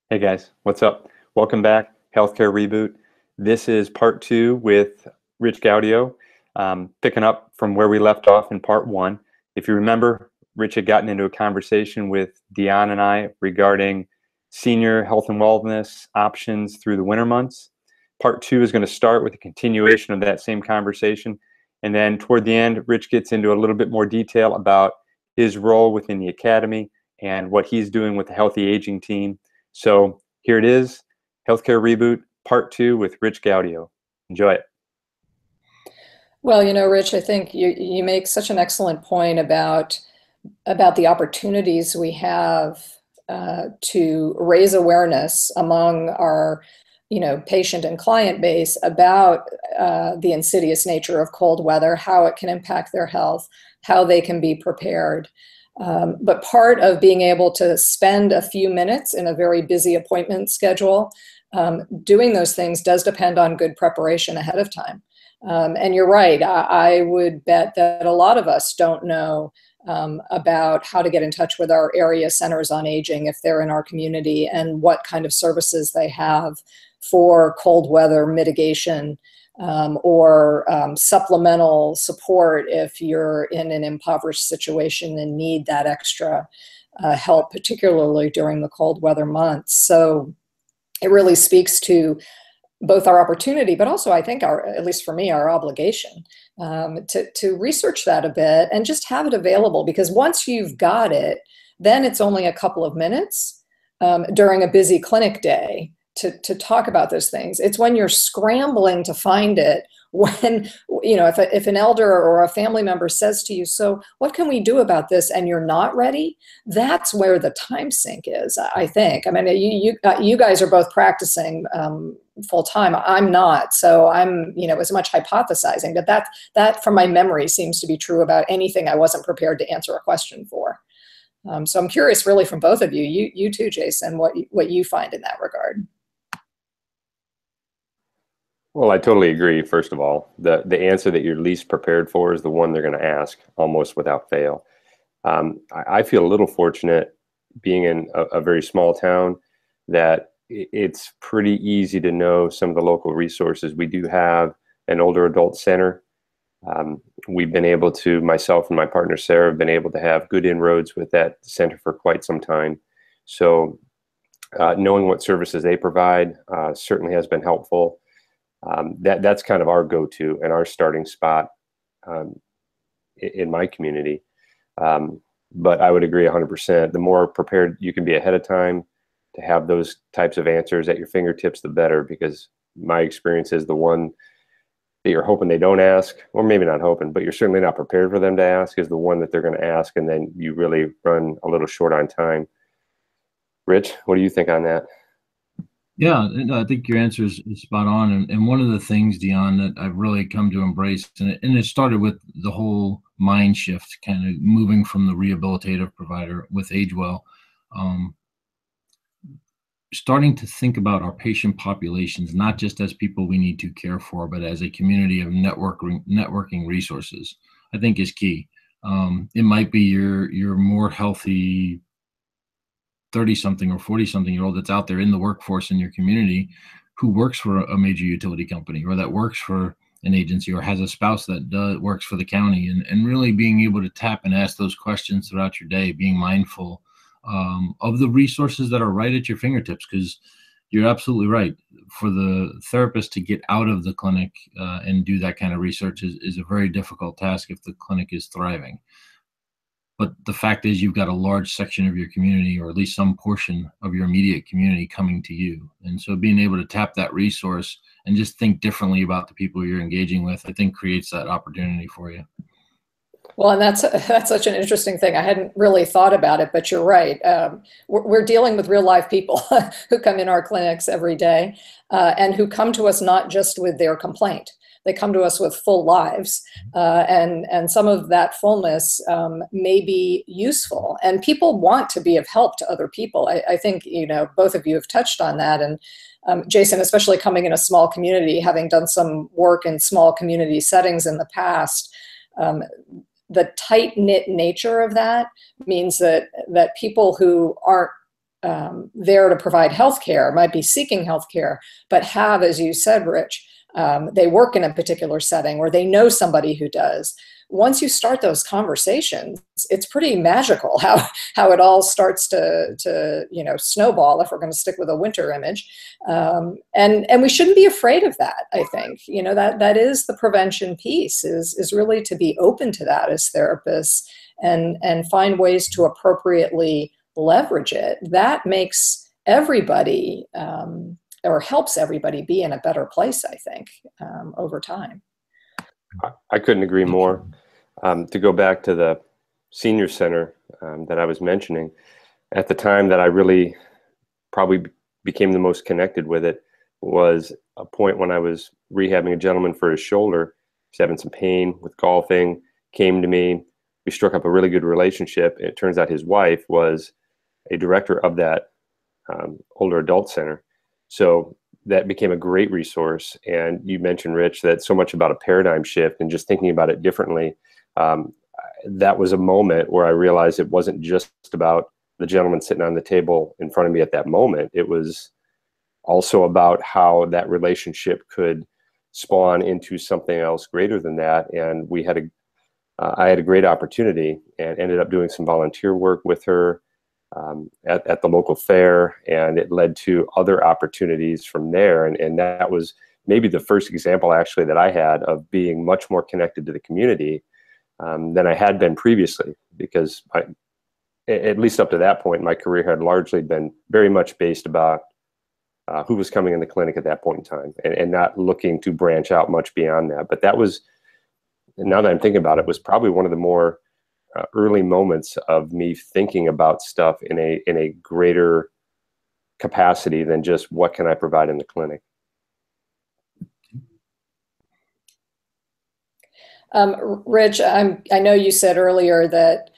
Hey guys, what's up? Welcome back, Healthcare Reboot. This is part two with Rich Gaudio, picking up from where we left off in part one. If you remember, Rich had gotten into a conversation with Dion and I regarding senior health and wellness options through the winter months. Part two is going to start with a continuation of that same conversation. And then toward the end, Rich gets into a little bit more detail about his role within the academy and what he's doing with the healthy aging team. So here it is, Healthcare Reboot, Part 2 with Rich Gaudio. Enjoy it. Well, Rich, I think you make such an excellent point about the opportunities we have to raise awareness among our, patient and client base about the insidious nature of cold weather, how it can impact their health, how they can be prepared. But part of being able to spend a few minutes in a very busy appointment schedule doing those things does depend on good preparation ahead of time. And you're right, I would bet that a lot of us don't know about how to get in touch with our area centers on aging if they're in our community and what kind of services they have for cold weather mitigation or supplemental support if you're in an impoverished situation and need that extra help, particularly during the cold weather months. So it really speaks to both our opportunity, but also I think at least for me, our obligation to research that a bit and just have it available, because once you've got it, then it's only a couple of minutes during a busy clinic day to talk about those things. It's when you're scrambling to find it, when, if an elder or a family member says to you, so what can we do about this? And you're not ready, that's where the time sink is, I think. I mean, you guys are both practicing full time. I'm not. So I'm, as much hypothesizing, but that from my memory seems to be true about anything I wasn't prepared to answer a question for. So I'm curious really from both of you too, Jason, what you find in that regard. Well, I totally agree. First of all, the answer that you're least prepared for is the one they're going to ask almost without fail. I feel a little fortunate being in a very small town that it's pretty easy to know some of the local resources. We do have an older adult center. We've been able to, myself and my partner Sarah, have been able to have good inroads with that center for quite some time. So knowing what services they provide certainly has been helpful. That's kind of our go-to and our starting spot in my community. But I would agree 100%. The more prepared you can be ahead of time to have those types of answers at your fingertips, the better, because my experience is the one that you're hoping they don't ask, or maybe not hoping, but you're certainly not prepared for them to ask, is the one that they're going to ask, and then you really run a little short on time. Rich, what do you think on that? Yeah, I think your answer is spot on. And one of the things, Dion, that I've really come to embrace, and it started with the whole mind shift, kind of moving from the rehabilitative provider with AgeWell, starting to think about our patient populations, not just as people we need to care for, but as a community of networking resources, I think is key. It might be your more healthy 30-something or 40-something-year-old that's out there in the workforce in your community who works for a major utility company, or that works for an agency, or has a spouse that works for the county, and really being able to tap and ask those questions throughout your day, being mindful of the resources that are right at your fingertips, because you're absolutely right. For the therapist to get out of the clinic and do that kind of research is a very difficult task if the clinic is thriving. But the fact is, you've got a large section of your community, or at least some portion of your immediate community, coming to you. And so being able to tap that resource and just think differently about the people you're engaging with, I think creates that opportunity for you. Well, and that's such an interesting thing. I hadn't really thought about it, but you're right. We're dealing with real live people who come in our clinics every day and who come to us not just with their complaint. They come to us with full lives, and some of that fullness may be useful. And people want to be of help to other people. I think both of you have touched on that. And Jason, especially coming in a small community, having done some work in small community settings in the past, the tight-knit nature of that means that people who aren't there to provide healthcare, might be seeking healthcare, but have, as you said, Rich, they work in a particular setting or they know somebody who does. Once you start those conversations, it's pretty magical how it all starts to snowball, if we're going to stick with a winter image. And we shouldn't be afraid of that. I think, that is the prevention piece, is really to be open to that as therapists and find ways to appropriately leverage it. That makes everybody or helps everybody be in a better place, I think, over time. I couldn't agree more. To go back to the senior center that I was mentioning, at the time that I really probably became the most connected with it was a point when I was rehabbing a gentleman for his shoulder. He's having some pain with golfing, came to me. We struck up a really good relationship. It turns out his wife was a director of that older adult center. So that became a great resource. And you mentioned, Rich, that so much about a paradigm shift and just thinking about it differently. That was a moment where I realized it wasn't just about the gentleman sitting on the table in front of me at that moment. It was also about how that relationship could spawn into something else greater than that. And I had a great opportunity and ended up doing some volunteer work with her at the local fair, and it led to other opportunities from there. And that was maybe the first example actually that I had of being much more connected to the community than I had been previously, because at least up to that point, my career had largely been very much based about who was coming in the clinic at that point in time, and not looking to branch out much beyond that. But that was, now that I'm thinking about it, was probably one of the more early moments of me thinking about stuff in a greater capacity than just what can I provide in the clinic. Rich, I know you said earlier that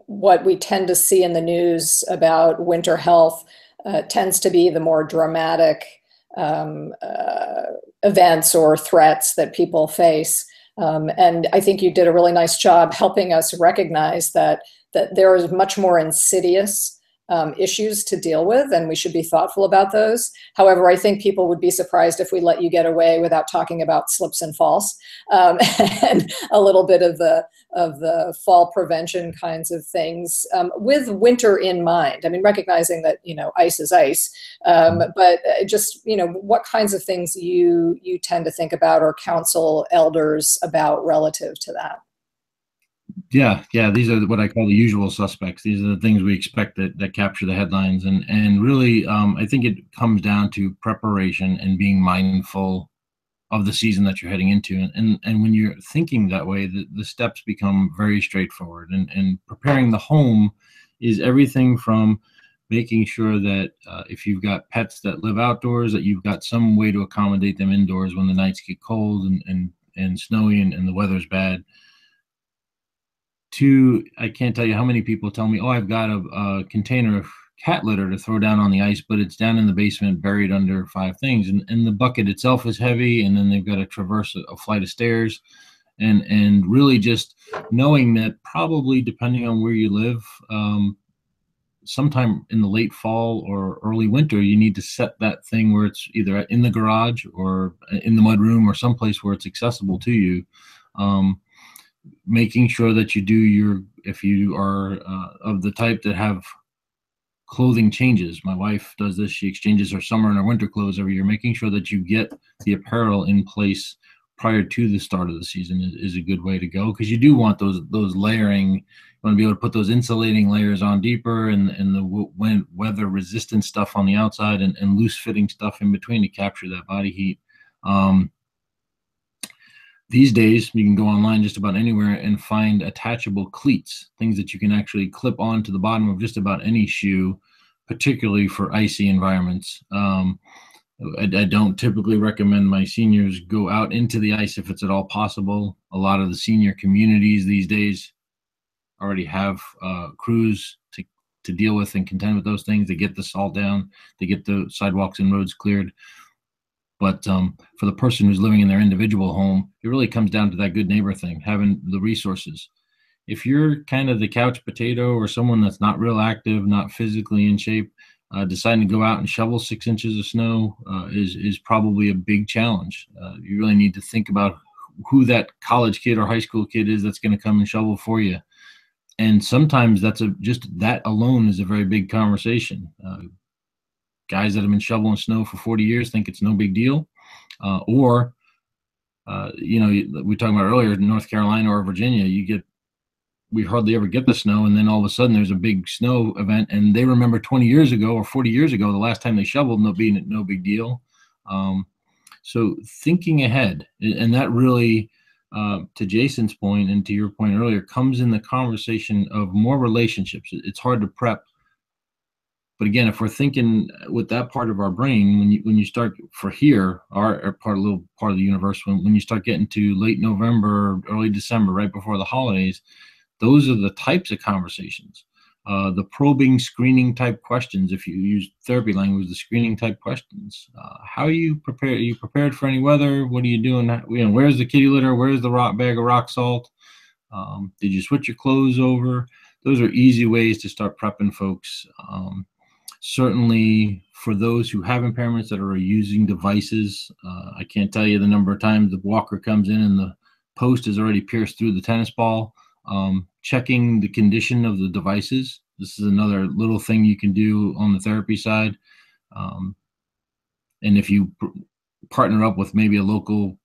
what we tend to see in the news about winter health tends to be the more dramatic events or threats that people face. And I think you did a really nice job helping us recognize that there is much more insidious issues to deal with, and we should be thoughtful about those. However, I think people would be surprised if we let you get away without talking about slips and falls, and a little bit of the fall prevention kinds of things, with winter in mind. I mean, recognizing that, ice is ice, but just, what kinds of things you tend to think about or counsel elders about relative to that. Yeah. These are what I call the usual suspects. These are the things we expect that capture the headlines. And really, I think it comes down to preparation and being mindful of the season that you're heading into. And when you're thinking that way, the steps become very straightforward. And preparing the home is everything from making sure that if you've got pets that live outdoors, that you've got some way to accommodate them indoors when the nights get cold and snowy and the weather's bad. I can't tell you how many people tell me, oh, I've got a container of cat litter to throw down on the ice, but it's down in the basement buried under 5 things. And the bucket itself is heavy, and then they've got to traverse a flight of stairs. And really just knowing that probably depending on where you live, sometime in the late fall or early winter, you need to set that thing where it's either in the garage or in the mudroom or someplace where it's accessible to you. Making sure that you do if you are of the type that have clothing changes. My wife does this. She exchanges her summer and her winter clothes every year. Making sure that you get the apparel in place prior to the start of the season is a good way to go, because you do want those layering. You want to be able to put those insulating layers on deeper and the weather resistant stuff on the outside and loose fitting stuff in between to capture that body heat. These days, you can go online just about anywhere and find attachable cleats, things that you can actually clip onto the bottom of just about any shoe, particularly for icy environments. I don't typically recommend my seniors go out into the ice if it's at all possible. A lot of the senior communities these days already have crews to deal with and contend with those things. They get the salt down, they get the sidewalks and roads cleared. But for the person who's living in their individual home, it really comes down to that good neighbor thing, having the resources. if you're kind of the couch potato or someone that's not real active, not physically in shape, deciding to go out and shovel 6 inches of snow is probably a big challenge. You really need to think about who that college kid or high school kid is that's going to come and shovel for you. And sometimes just that alone is a very big conversation. Guys that have been shoveling snow for 40 years think it's no big deal. We talked about earlier, North Carolina or Virginia, we hardly ever get the snow, and then all of a sudden there's a big snow event, and they remember 20 years ago or 40 years ago the last time they shoveled, being no big deal. So thinking ahead, and that really, to Jason's point and to your point earlier, comes in the conversation of more relationships. It's hard to prep, but again, if we're thinking with that part of our brain, when you start for here, our little part of the universe, when you start getting to late November, early December, right before the holidays, those are the types of conversations, the probing, screening type questions. If you use therapy language, the screening type questions. How are you prepared? Are you prepared for any weather? What are you doing? Where's the kitty litter? Where's the bag of rock salt? Did you switch your clothes over? Those are easy ways to start prepping folks. Certainly for those who have impairments that are using devices, I can't tell you the number of times the walker comes in and the post is already pierced through the tennis ball. Checking the condition of the devices. This is another little thing you can do on the therapy side. And if you partner up with maybe a local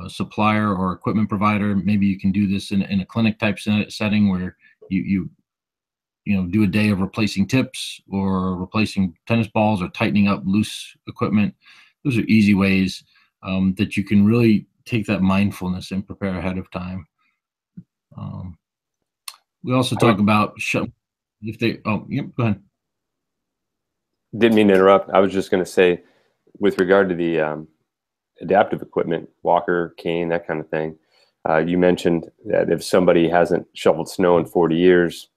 supplier or equipment provider, maybe you can do this in a clinic type setting where you do a day of replacing tips or replacing tennis balls or tightening up loose equipment. Those are easy ways that you can really take that mindfulness and prepare ahead of time. We also talk about go ahead. Didn't mean to interrupt. I was just going to say, with regard to the adaptive equipment, walker, cane, that kind of thing, you mentioned that if somebody hasn't shoveled snow in 40 years,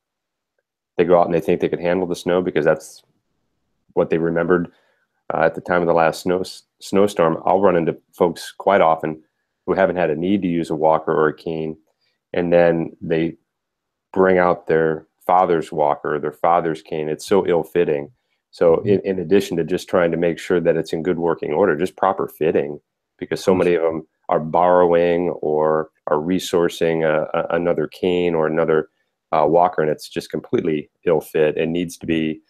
they go out and they think they could handle the snow because that's what they remembered at the time of the last snowstorm. I'll run into folks quite often who haven't had a need to use a walker or a cane, and then they bring out their father's walker or their father's cane. It's so ill-fitting. So in addition to just trying to make sure that it's in good working order, just proper fitting, because so many of them are borrowing or are resourcing another cane or another walker, and it's just completely ill-fit and needs to be,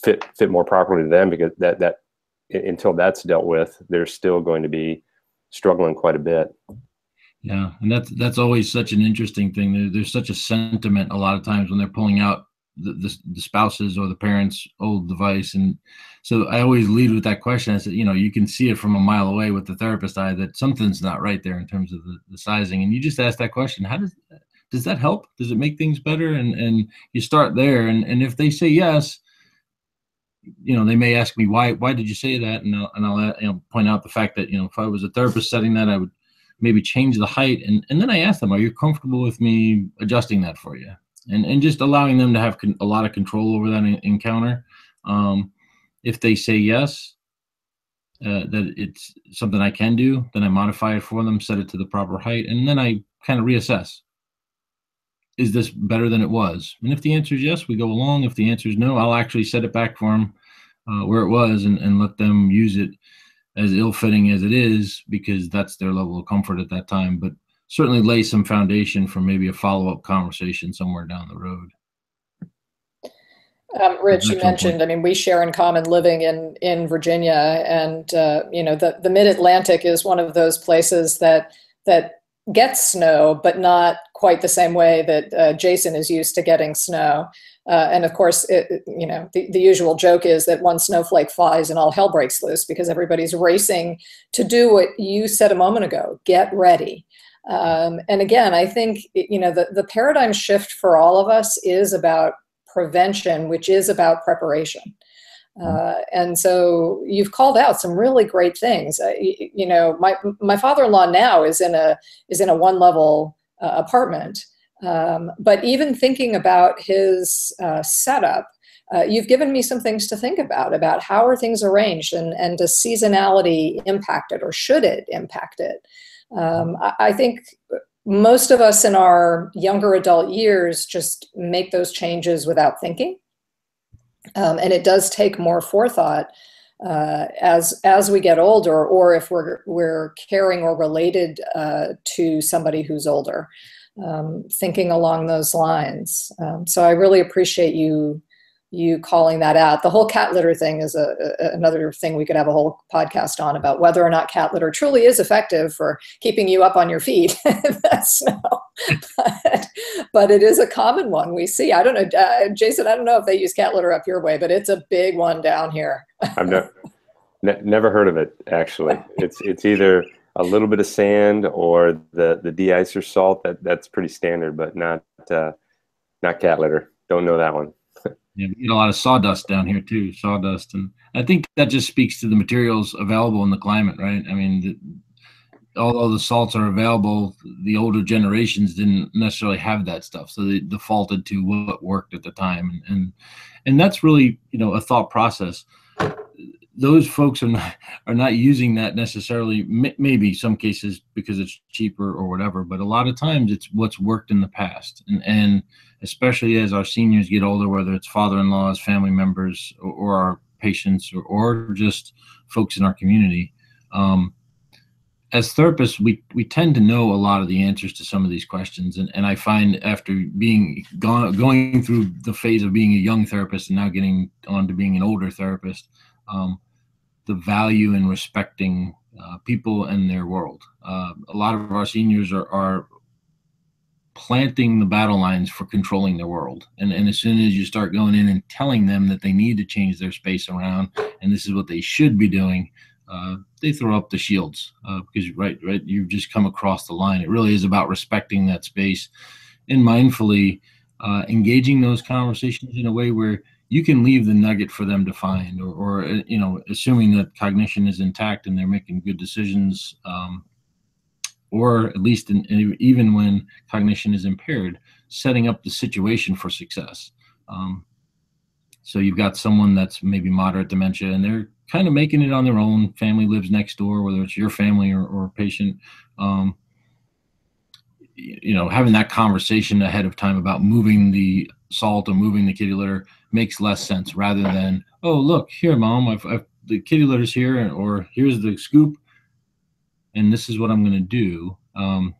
fit more properly to them, because that until that's dealt with, they're still going to be struggling quite a bit. Yeah, and that's always such an interesting thing. There's such a sentiment a lot of times when they're pulling out the spouses or the parents' old device, and so I always lead with that question. I said, you can see it from a mile away with the therapist eye that something's not right there in terms of the sizing, and you just ask that question: how does that help? Does it make things better? And you start there, and if they say yes, they may ask me why did you say that, and I'll point out the fact that if I was a therapist setting that, I would maybe change the height, and then I ask them, are you comfortable with me adjusting that for you? And just allowing them to have a lot of control over that encounter. If they say yes, that it's something I can do, then I modify it for them, set it to the proper height, and then I kind of reassess. Is this better than it was? And if the answer is yes, we go along. If the answer is no, I'll actually set it back for them where it was and let them use it as ill-fitting as it is, because that's their level of comfort at that time, but certainly lay some foundation for maybe a follow-up conversation somewhere down the road. Rich, you mentioned, we share in common living in Virginia, and the Mid-Atlantic is one of those places that gets snow, but not quite the same way that Jason is used to getting snow. And of course, the usual joke is that one snowflake flies and all hell breaks loose because everybody's racing to do what you said a moment ago: get ready. And again, I think the paradigm shift for all of us is about prevention, which is about preparation. And so you've called out some really great things. My father-in-law now is in a one-level apartment. But even thinking about his setup, you've given me some things to think about how are things arranged, and does seasonality impact it, or should it impact it? I think most of us in our younger adult years just make those changes without thinking. And it does take more forethought as we get older, or if we're caring or related to somebody who's older, thinking along those lines. So I really appreciate you calling that out. The whole cat litter thing is another thing we could have a whole podcast on, about whether or not cat litter truly is effective for keeping you up on your feet in the snow. But it is a common one we see. I don't know, Jason, I don't know if they use cat litter up your way, but it's a big one down here. I've never heard of it, actually. It's either a little bit of sand or the de-icer salt. That's pretty standard, but not cat litter. Don't know that one. Yeah, we get a lot of sawdust down here too, sawdust. And I think that just speaks to the materials available in the climate, right? I mean, although the salts are available, the older generations didn't necessarily have that stuff. So they defaulted to what worked at the time. And that's really, a thought process. Those folks are not using that necessarily, maybe some cases because it's cheaper or whatever, but a lot of times it's what's worked in the past. And especially as our seniors get older, whether it's father-in-laws, family members, or our patients, or just folks in our community, as therapists, we tend to know a lot of the answers to some of these questions. And I find after going through the phase of being a young therapist and now getting on to being an older therapist, the value in respecting people and their world. A lot of our seniors are planting the battle lines for controlling their world. And as soon as you start going in and telling them that they need to change their space around, and this is what they should be doing, they throw up the shields because right, you've just come across the line. It really is about respecting that space and mindfully engaging those conversations in a way where you can leave the nugget for them to find, or assuming that cognition is intact and they're making good decisions, or at least even when cognition is impaired, setting up the situation for success. So you've got someone that's maybe moderate dementia and they're kind of making it on their own. Family lives next door, whether it's your family or a patient. Having that conversation ahead of time about moving the salt or moving the kitty litter makes less sense, rather than, oh, look here, Mom, the kitty litter's here, or here's the scoop, and this is what I'm going to do.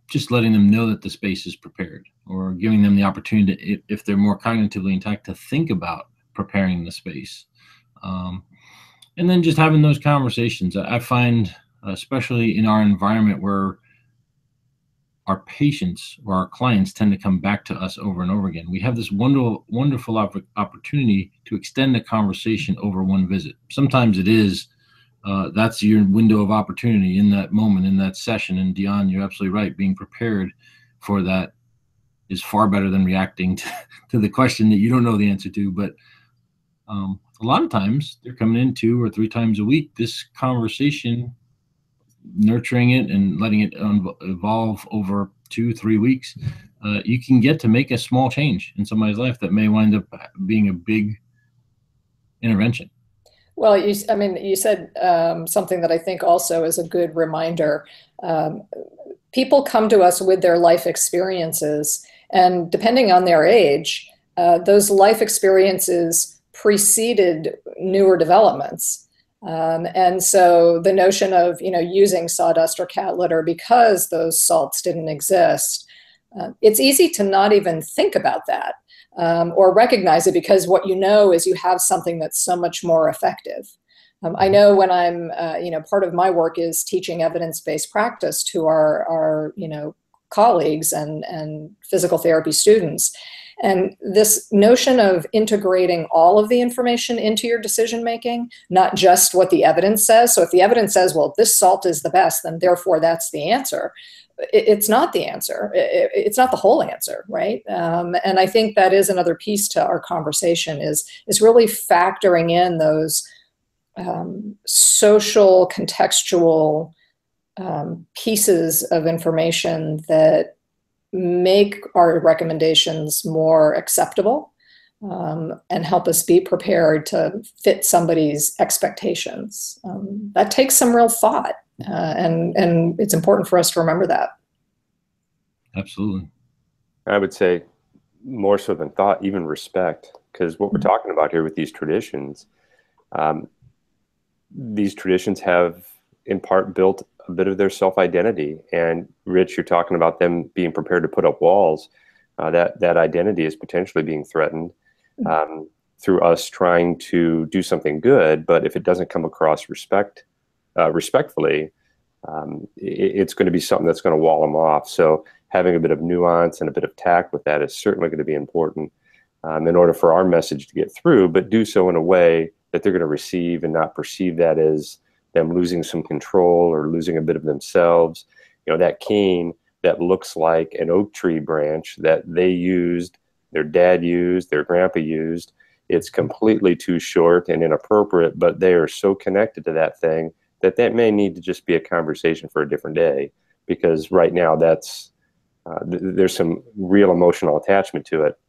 Just letting them know that the space is prepared, or giving them the opportunity, if they're more cognitively intact, to think about preparing the space. And then just having those conversations. I find, especially in our environment where our patients or our clients tend to come back to us over and over again, we have this wonderful opportunity to extend the conversation over one visit. Sometimes it is, that's your window of opportunity in that moment, in that session. And Dion, you're absolutely right. Being prepared for that is far better than reacting to the question that you don't know the answer to. But a lot of times they're coming in 2 or 3 times a week. This conversation, nurturing it and letting it evolve over 2-3 weeks, you can get to make a small change in somebody's life that may wind up being a big intervention. Well, you said something that I think also is a good reminder. People come to us with their life experiences, and depending on their age, those life experiences preceded newer developments. And so the notion of, using sawdust or cat litter because those salts didn't exist, it's easy to not even think about that or recognize it, because what you know is you have something that's so much more effective. I know when I'm, part of my work is teaching evidence-based practice to our colleagues and physical therapy students. And this notion of integrating all of the information into your decision-making, not just what the evidence says. So if the evidence says, well, this salt is the best, then therefore that's the answer. It's not the answer. It's not the whole answer, right? And I think that is another piece to our conversation is really factoring in those social, contextual pieces of information that make our recommendations more acceptable and help us be prepared to fit somebody's expectations. That takes some real thought, and it's important for us to remember that. Absolutely. I would say more so than thought, even respect, because what we're talking about here with um, these traditions have in part built a bit of their self-identity. And Rich, you're talking about them being prepared to put up walls. That identity is potentially being threatened through us trying to do something good. But if it doesn't come across respectfully, it's going to be something that's going to wall them off. So having a bit of nuance and a bit of tact with that is certainly going to be important in order for our message to get through, but do so in a way that they're going to receive and not perceive that as them losing some control or losing a bit of themselves. You know, that cane that looks like an oak tree branch that they used, their dad used, their grandpa used, it's completely too short and inappropriate, but they are so connected to that thing that that may need to just be a conversation for a different day, because right now that's there's some real emotional attachment to it,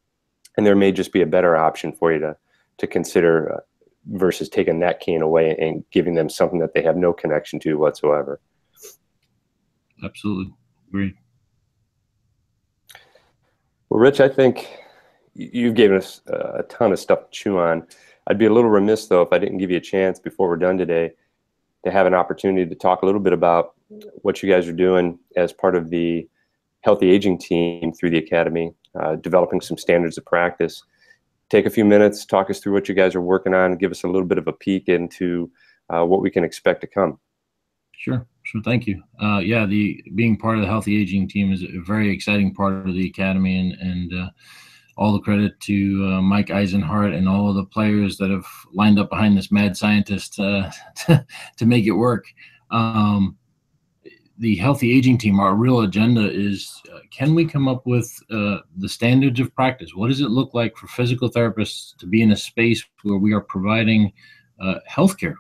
and there may just be a better option for you to consider versus taking that cane away and giving them something that they have no connection to whatsoever. Absolutely. Agree. Well, Rich, I think you've given us a ton of stuff to chew on. I'd be a little remiss, though, if I didn't give you a chance before we're done today to have an opportunity to talk a little bit about what you guys are doing as part of the healthy aging team through the Academy, developing some standards of practice. Take a few minutes, talk us through what you guys are working on, and give us a little bit of a peek into what we can expect to come. Sure. Thank you. Yeah, being part of the healthy aging team is a very exciting part of the Academy, and all the credit to Mike Eisenhart and all of the players that have lined up behind this mad scientist to make it work. The healthy aging team, our real agenda is, can we come up with the standards of practice? What does it look like for physical therapists to be in a space where we are providing healthcare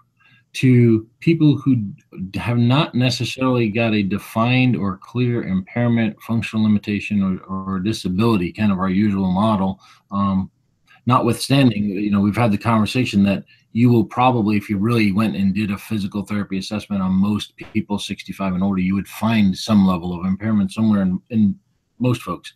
to people who have not necessarily got a defined or clear impairment, functional limitation, or disability, kind of our usual model. Notwithstanding, we've had the conversation that you will probably, if you really went and did a physical therapy assessment on most people 65 and older, you would find some level of impairment somewhere in most folks.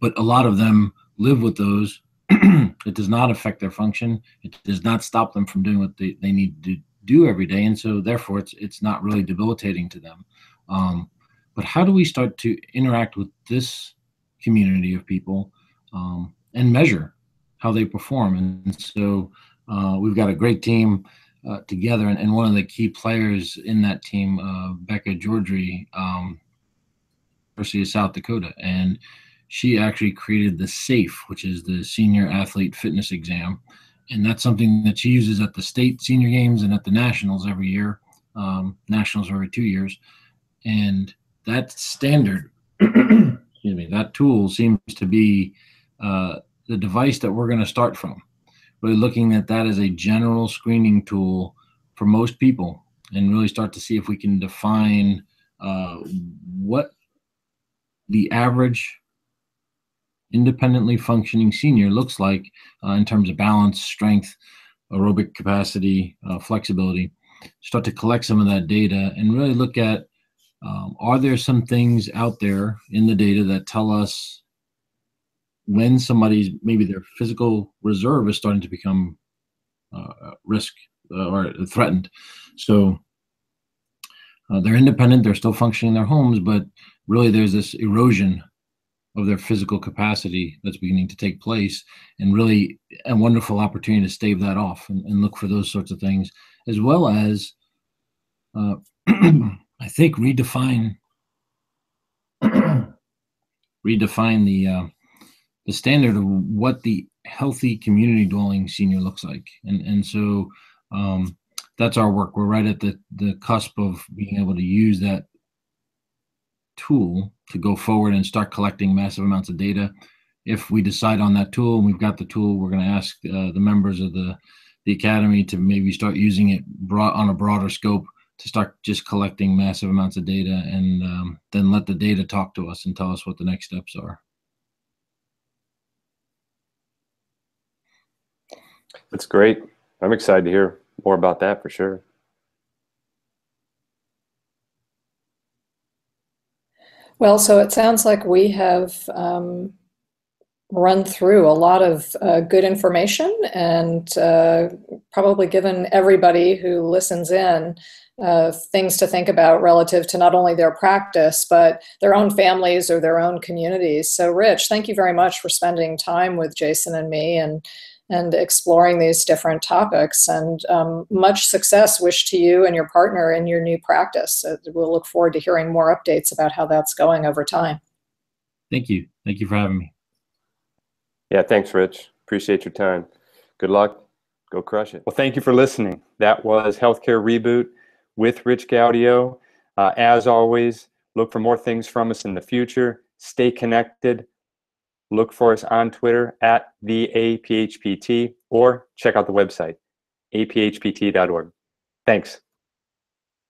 But a lot of them live with those. It does not affect their function. It does not stop them from doing what they need to do every day. And so therefore it's not really debilitating to them. But how do we start to interact with this community of people and measure how they perform? And so we've got a great team together, and one of the key players in that team, Becca Georgie, University of South Dakota, and she actually created the SAFE, which is the Senior Athlete Fitness Exam, and that's something that she uses at the state senior games and at the nationals every year. Nationals every 2 years, and that standard, excuse me, that tool seems to be the device that we're going to start from. Really looking at that as a general screening tool for most people, and really start to see if we can define what the average independently functioning senior looks like in terms of balance, strength, aerobic capacity, flexibility. Start to collect some of that data and really look at, are there some things out there in the data that tell us when somebody's, maybe their physical reserve is starting to become risk or threatened. So they're independent, they're still functioning in their homes, but really there's this erosion of their physical capacity that's beginning to take place, and really a wonderful opportunity to stave that off and look for those sorts of things, as well as I think redefine the standard of what the healthy community dwelling senior looks like. And so that's our work. We're right at the cusp of being able to use that tool to go forward and start collecting massive amounts of data. If we decide on that tool and we've got the tool, we're going to ask the members of the Academy to maybe start using it on a broader scope, to start just collecting massive amounts of data, and then let the data talk to us and tell us what the next steps are. That's great. I'm excited to hear more about that for sure. Well, so it sounds like we have run through a lot of good information and probably given everybody who listens in things to think about relative to not only their practice, but their own families or their own communities. So, Rich, thank you very much for spending time with Jason and me and exploring these different topics. And much success wish to you and your partner in your new practice. We'll look forward to hearing more updates about how that's going over time. Thank you. Thank you for having me. Yeah, thanks, Rich. Appreciate your time. Good luck. Go crush it. Well, thank you for listening. That was Healthcare Reboot with Rich Gaudio. As always, look for more things from us in the future. Stay connected. Look for us on Twitter at the APHPT or check out the website, aphpt.org. Thanks.